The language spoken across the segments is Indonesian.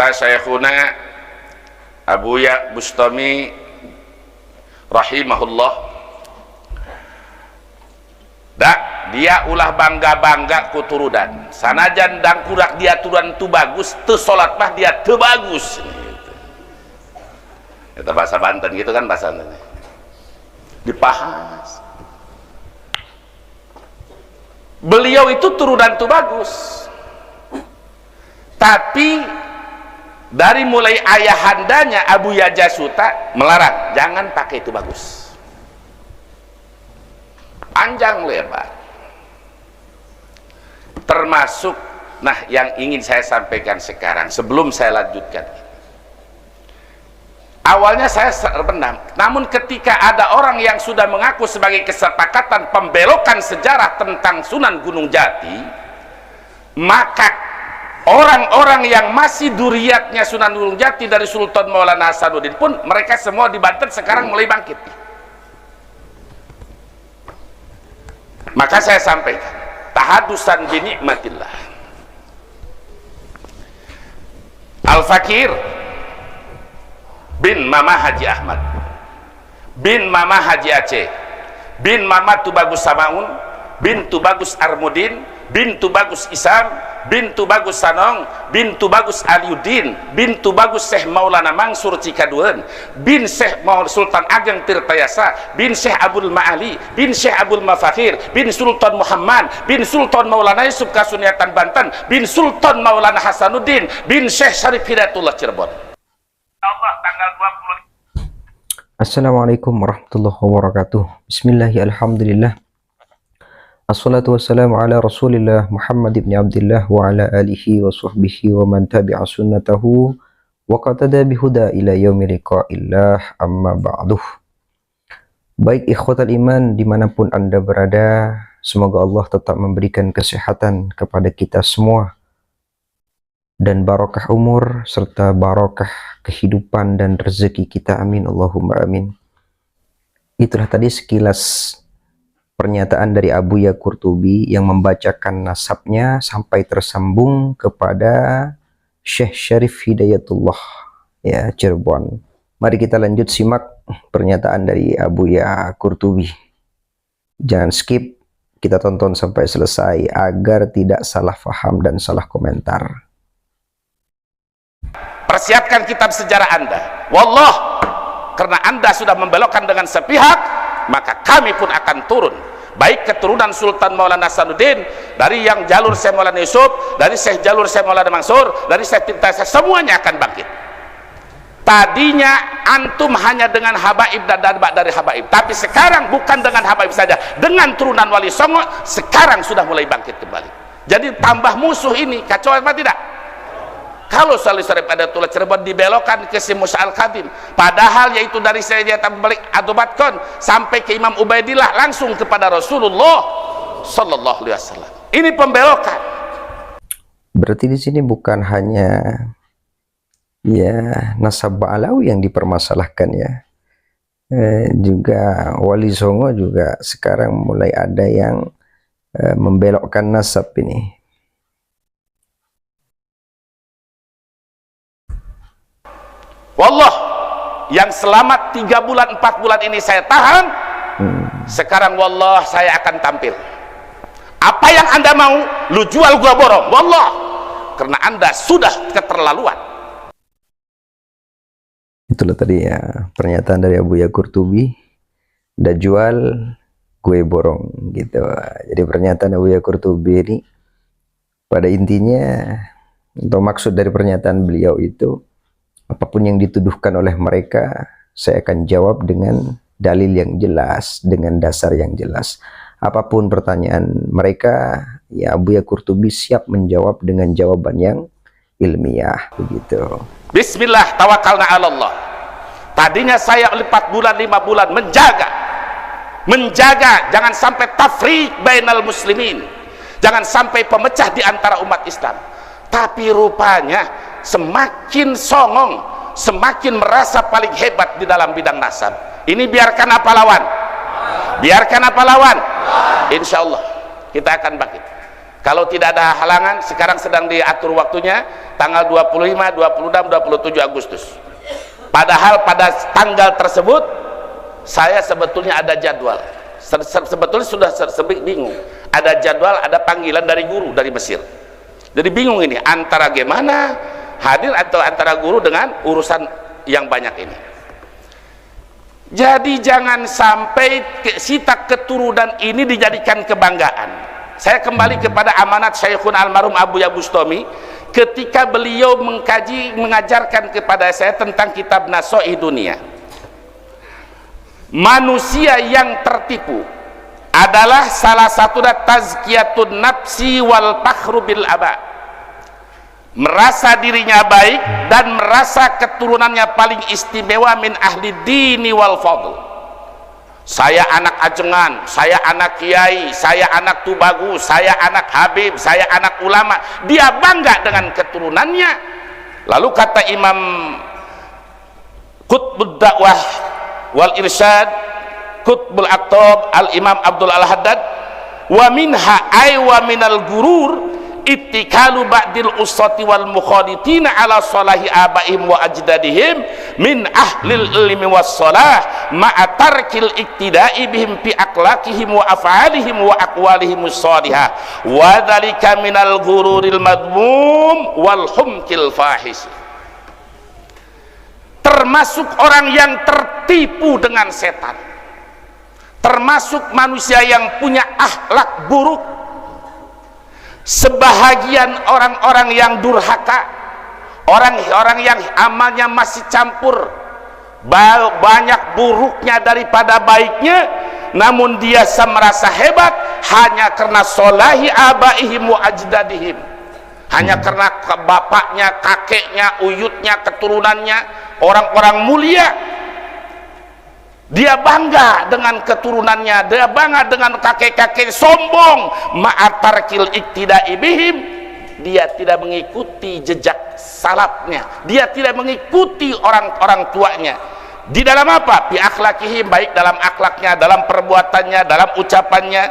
kata Syekhuna Abuya Bustami rahimahullah, dia ulah bangga-bangga kuturudan sanajan dan kurak dia turunan tu bagus, tu sholat mah dia tu bagus gitu. Itu bahasa Banten gitu kan, bahasa Banten dipahas. Beliau itu turunan tu bagus, tapi dari mulai ayahandanya Abuya Jasuta melarang, jangan pakai itu bagus, panjang lebar. Termasuk, nah yang ingin saya sampaikan sekarang sebelum saya lanjutkan, awalnya saya terpendam, namun ketika ada orang yang sudah mengaku sebagai kesepakatan pembelokan sejarah tentang Sunan Gunung Jati, maka orang-orang yang masih duriatnya Sunan Gunung Jati dari Sultan Maulana Hasanuddin pun, mereka semua di Banten sekarang mulai bangkit. Maka saya sampaikan tahadusan binikmatillah. Al-Fakir bin Mama Haji Ahmad bin Mama Haji Aceh bin Mama Tubagus Samaun bin Tubagus Armudin bin Tubagus Isam bin Tubagus Sanong bin Tubagus Aliuddin bin Tubagus Syekh Maulana Mansur Cikaduan bin Syekh Sultan Ageng Tirtayasa bin Syekh Abdul Ma'ali bin Syekh Abdul Mafakhir bin Sultan Muhammad bin Sultan Maulana Yusuf Kasuniatan Banten bin Sultan Maulana Hasanuddin bin Syekh Syarif Hidayatullah Cirebon. Allah tanggal 20. Assalamualaikum warahmatullahi wabarakatuh. Bismillahirrahmanirrahim. Assalatu wassalamu ala rasulillah Muhammad ibn Abdillah wa ala alihi wa sahbihi wa man tabi'a sunnatahu wa qatada bihuda ila yaumi liqa'illah, amma ba'duh. Baik ikhwatal iman dimanapun anda berada, semoga Allah tetap memberikan kesehatan kepada kita semua dan barokah umur serta barokah kehidupan dan rezeki kita, amin Allahumma amin. Itulah tadi sekilas pernyataan dari Abuya Qurtubi yang membacakan nasabnya sampai tersambung kepada Syekh Syarif Hidayatullah ya Cirebon. Mari kita lanjut simak pernyataan dari Abuya Qurtubi. Jangan skip, kita tonton sampai selesai agar tidak salah faham dan salah komentar. Persiapkan kitab sejarah Anda. Wallah, karena Anda sudah membelokkan dengan sepihak, maka kami pun akan turun, baik keturunan Sultan Maulana Hasanuddin, dari yang jalur Syekh Maulana Yusuf, dari Syekh jalur Syekh Maulana Mansur, dari Syekh Tirtayasa, semuanya akan bangkit. Tadinya antum hanya dengan habaib dan dadbak dari habaib, tapi sekarang bukan dengan habaib saja, dengan turunan Wali Songo sekarang sudah mulai bangkit kembali. Jadi tambah musuh ini, kacau apa tidak? Kalau Salih Syarif Hidayatullah Cirebon dibelokkan ke si Musa Al-Khadim, padahal yaitu dari Sayyidina Abu Balik Adubatkon sampai ke Imam Ubaidillah langsung kepada Rasulullah sallallahu alaihi wasallam. Ini pembelokan. Berarti di sini bukan hanya ya nasab Ba'alawi yang dipermasalahkan ya. Juga Wali Songo juga sekarang mulai ada yang membelokkan nasab ini. Wallah, yang selama 3 bulan 4 bulan ini saya tahan, sekarang wallah saya akan tampil. Apa yang anda mau, lu jual gua borong, wallah, karena anda sudah keterlaluan. Itulah tadi ya pernyataan dari Abuya Qurtubi, udah jual gue borong gitu. Jadi pernyataan Abuya Qurtubi ini pada intinya, atau maksud dari pernyataan beliau itu, apapun yang dituduhkan oleh mereka, saya akan jawab dengan dalil yang jelas, dengan dasar yang jelas. Apapun pertanyaan mereka, ya Abuya Qurtubi siap menjawab dengan jawaban yang ilmiah, begitu. Bismillah, tawakalna ala Allah. Tadinya saya 4 bulan 5 bulan menjaga jangan sampai tafriq bainal muslimin, jangan sampai pemecah di antara umat Islam. Tapi rupanya semakin songong, semakin merasa paling hebat di dalam bidang nasab. Ini biarkan apa lawan? Biarkan apa lawan? Insya Allah kita akan bangkit. Kalau tidak ada halangan, sekarang sedang diatur waktunya tanggal 25, 26, 27 Agustus. Padahal pada tanggal tersebut saya sebetulnya ada jadwal. Sebetulnya sudah bingung. Ada jadwal, ada panggilan dari guru dari Mesir. Jadi bingung ini antara gimana hadir atau antara guru dengan urusan yang banyak ini. Jadi jangan sampai sita keturunan ini dijadikan kebanggaan. Saya kembali kepada amanat Syekhun almarhum Abu Ya Bustami ketika beliau mengajarkan kepada saya tentang kitab Nasoih Dunia. Manusia yang tertipu adalah salah satu tazkiyatun nafsi wal fakhru bil aba, merasa dirinya baik dan merasa keturunannya paling istimewa min ahli dini wal fadl. Saya anak ajengan, saya anak kiai, saya anak tubagus, saya anak habib, saya anak ulama. Dia bangga dengan keturunannya. Lalu kata Imam Qutbud Dakwah wal Irsyad Qutbul Aqtab Al-Imam Abdul Al-Haddad, wa minha ay wa minal gurur ittikalu ba'dil usati wal mukhalitina ala salahi abaihim wa ajdadihim min ahlil ilmi was salah ma'a tarkil iktida'i bihim fi akhlaqihim wa af'alihim wa aqwalihim salihah wa dhalika minal gururil madmum wal humkil fahish. Termasuk orang yang tertipu dengan setan, termasuk manusia yang punya akhlak buruk, sebahagian orang-orang yang durhaka, orang-orang yang amalnya masih campur, banyak buruknya daripada baiknya, namun dia merasa hebat hanya karena solahi abaihim wa ajdadihim, hanya karena bapaknya, kakeknya, uyutnya, keturunannya orang-orang mulia. Dia bangga dengan keturunannya, dia bangga dengan kakek-kakek, sombong ma'atarkil iktida'i bihim. Dia tidak mengikuti jejak salafnya, dia tidak mengikuti orang-orang tuanya. Di dalam apa? Bi akhlakihim, baik dalam akhlaknya, dalam perbuatannya, dalam ucapannya.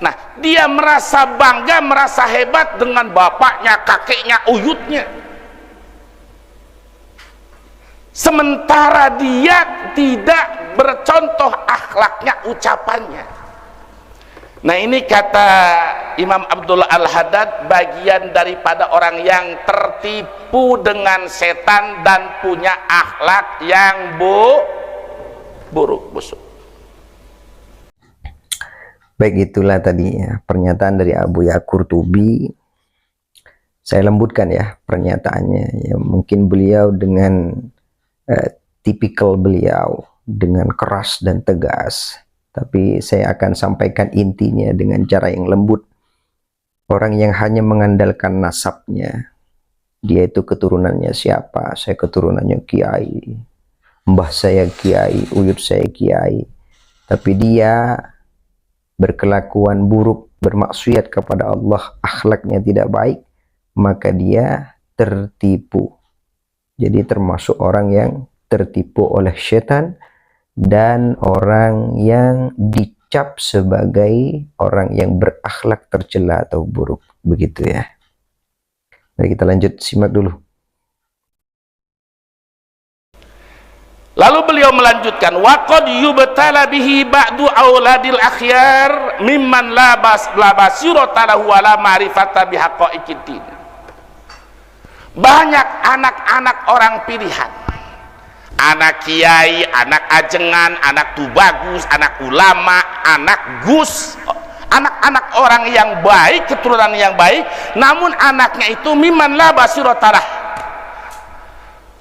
Nah, dia merasa bangga, merasa hebat dengan bapaknya, kakeknya, uyutnya. Sementara dia tidak bercontoh akhlaknya, ucapannya. Nah, ini kata Imam Abdul Al-Haddad, bagian daripada orang yang tertipu dengan setan dan punya akhlak yang buruk, busuk. Baik, itulah tadi ya, pernyataan dari Abu Ya Qurtubi. Saya lembutkan ya pernyataannya. Ya, mungkin beliau dengan tipikal beliau dengan keras dan tegas, tapi saya akan sampaikan intinya dengan cara yang lembut. Orang yang hanya mengandalkan nasabnya, dia itu keturunannya siapa, saya keturunannya kiai, mbah saya kiai, uyut saya kiai, tapi dia berkelakuan buruk, bermaksiat kepada Allah, akhlaknya tidak baik, maka dia tertipu. Jadi termasuk orang yang tertipu oleh setan dan orang yang dicap sebagai orang yang berakhlak tercela atau buruk, begitu ya. Mari kita lanjut simak dulu. Lalu beliau melanjutkan, wa qad yubtala bihi ba'du auladil akhyar mimman la basirata lahu wa la ma'rifata bihaqaiqiddin. Banyak anak-anak orang pilihan, anak kiai, anak ajengan, anak tubagus, anak ulama, anak gus, anak-anak orang yang baik, keturunan yang baik, namun anaknya itu mimman la basiratalah,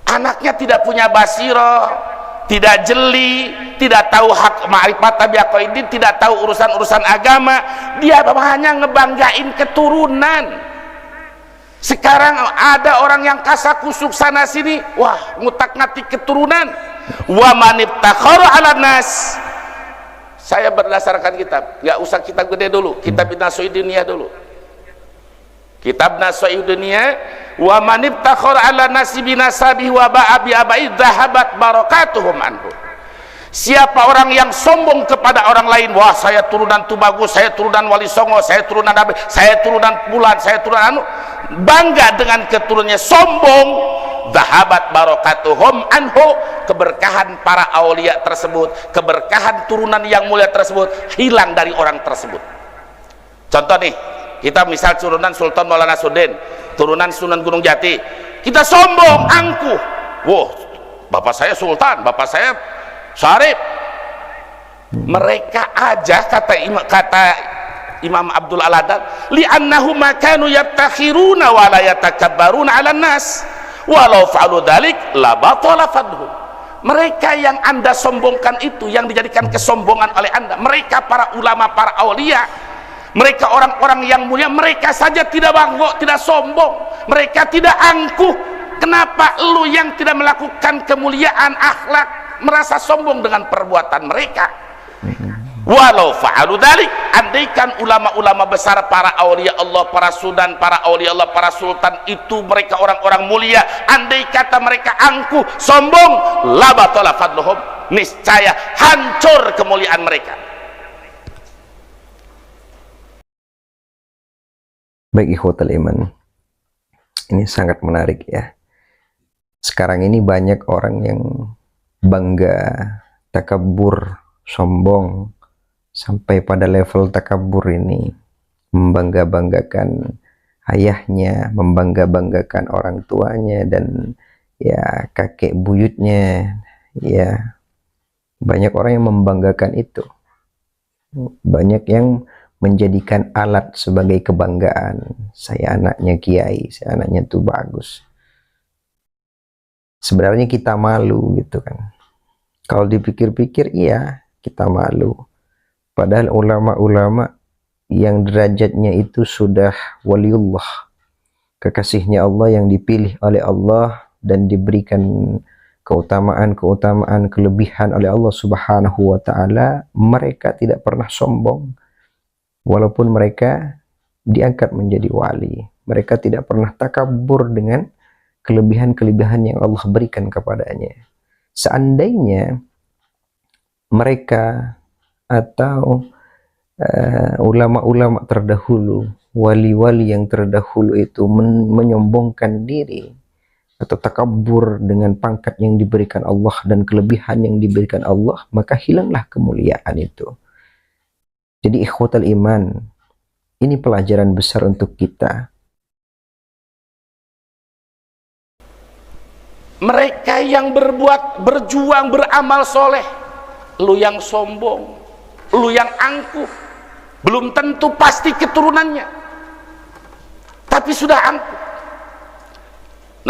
anaknya tidak punya basiro, tidak jeli, tidak tahu hak ma'rifat tabiaqaidin, tidak tahu urusan-urusan agama, dia hanya ngebanggain keturunan. Sekarang ada orang yang kasakusuk sana sini, wah ngutak-ngatik keturunan. Wa manibtakhara 'ala nas. Saya berdasarkan kitab, nggak usah kitab gede dulu, kitab Nasoih Dunia dulu. Kitab Nasoih Dunia, wa manibtakhara 'ala nasi binasabihi wa ba'a bi abai dhahabat barakatuhum anhu. Siapa orang yang sombong kepada orang lain, wah saya turunan Tubagus, saya turunan Wali Songo, saya turunan Nabi, saya turunan Bulan, saya turunan anu, bangga dengan keturunannya, sombong, dhahabat barakatuhum anhu, keberkahan para aulia tersebut, keberkahan turunan yang mulia tersebut hilang dari orang tersebut. Contoh nih, kita misal turunan Sultan Maulana Sudin, turunan Sunan Gunung Jati, kita sombong, angkuh, wah bapak saya Sultan, bapak saya Syarif. Mereka aja kata Imam Abdul Al-Haddad, li'annahu ma kanu yattakhiruna wa la yatakabbaruna 'alan nas walau fa'alu dzalik la batala fadhum. Mereka yang Anda sombongkan itu, yang dijadikan kesombongan oleh Anda, mereka para ulama, para aulia, mereka orang-orang yang mulia, mereka saja tidak bangga, tidak sombong, mereka tidak angkuh. Kenapa lu yang tidak melakukan kemuliaan akhlak merasa sombong dengan perbuatan mereka? Walau fa'alu dzalik, andaikan ulama-ulama besar, para aulia Allah, para sudan, para aulia Allah, para sultan itu mereka orang-orang mulia, andai kata mereka angkuh, sombong, la batala fadluhum, niscaya hancur kemuliaan mereka. Baik ikhwatul iman, ini sangat menarik ya. Sekarang ini banyak orang yang bangga, takabur, sombong, sampai pada level takabur ini membangga-banggakan ayahnya, membangga-banggakan orang tuanya, dan ya kakek buyutnya. Ya, banyak orang yang membanggakan itu, banyak yang menjadikan alat sebagai kebanggaan. Saya anaknya kiai, saya anaknya tuh bagus. Sebenarnya kita malu gitu kan. Kalau dipikir-pikir, iya kita malu. Padahal ulama-ulama yang derajatnya itu sudah waliullah, kekasihnya Allah yang dipilih oleh Allah dan diberikan keutamaan-keutamaan, kelebihan oleh Allah Subhanahu wa Ta'ala, mereka tidak pernah sombong. Walaupun mereka diangkat menjadi wali, mereka tidak pernah takabur dengan kelebihan-kelebihan yang Allah berikan kepadanya. Seandainya mereka atau ulama-ulama terdahulu, wali-wali yang terdahulu itu menyombongkan diri atau takabur dengan pangkat yang diberikan Allah dan kelebihan yang diberikan Allah, maka hilanglah kemuliaan itu. Jadi ikhwatul iman, ini pelajaran besar untuk kita. Mereka yang berbuat, berjuang, beramal soleh, lu yang sombong, lu yang angkuh, belum tentu pasti keturunannya, tapi sudah angkuh.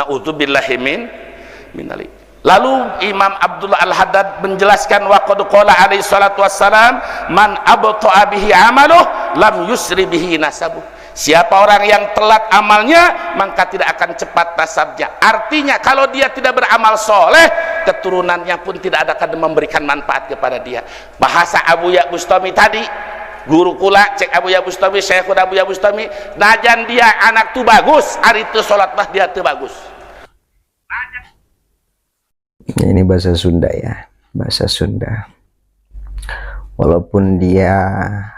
Na'udzubillahi min alik. Lalu Imam Abdullah Al-Haddad menjelaskan, wa qad qala alaihi salatu wassalam, man abta'a bihi amaluh lam yusri bihi nasabuh. Siapa orang yang telat amalnya, maka tidak akan cepat nasabnya. Artinya kalau dia tidak beramal soleh, keturunannya pun tidak akan memberikan manfaat kepada dia. Bahasa Abu Ya Bustami tadi, guru kula cek Abu Ya Bustami, Syekhul Abu Ya Bustami, najan dia anak tuh bagus, hari itu sholat mah dia tuh bagus. Ini bahasa Sunda ya, bahasa Sunda. Walaupun dia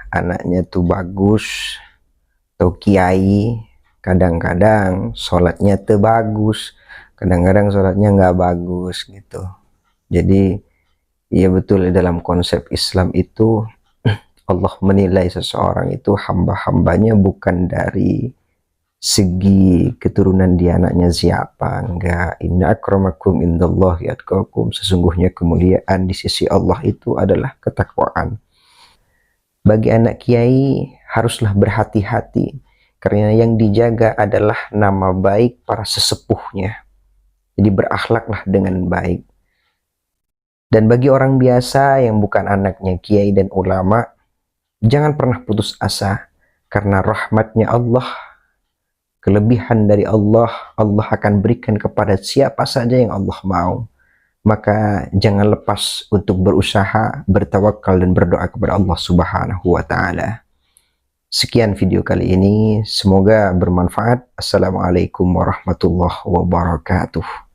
anaknya tuh bagus atau kiai, kadang-kadang sholatnya tuh bagus, kadang-kadang sholatnya nggak bagus gitu. Jadi ya betul, dalam konsep Islam itu Allah menilai seseorang itu hamba-hambanya bukan dari segi keturunan dia anaknya siapa, enggak. Inna akramakum indallahi atqakum, sesungguhnya kemuliaan di sisi Allah itu adalah ketakwaan. Bagi anak kiai haruslah berhati-hati, karena yang dijaga adalah nama baik para sesepuhnya. Jadi berakhlaklah dengan baik. Dan bagi orang biasa yang bukan anaknya kiai dan ulama, jangan pernah putus asa, karena rahmatnya Allah, kelebihan dari Allah, Allah akan berikan kepada siapa saja yang Allah mau. Maka jangan lepas untuk berusaha, bertawakal dan berdoa kepada Allah Subhanahu wa Ta'ala. Sekian video kali ini, semoga bermanfaat. Assalamualaikum warahmatullahi wabarakatuh.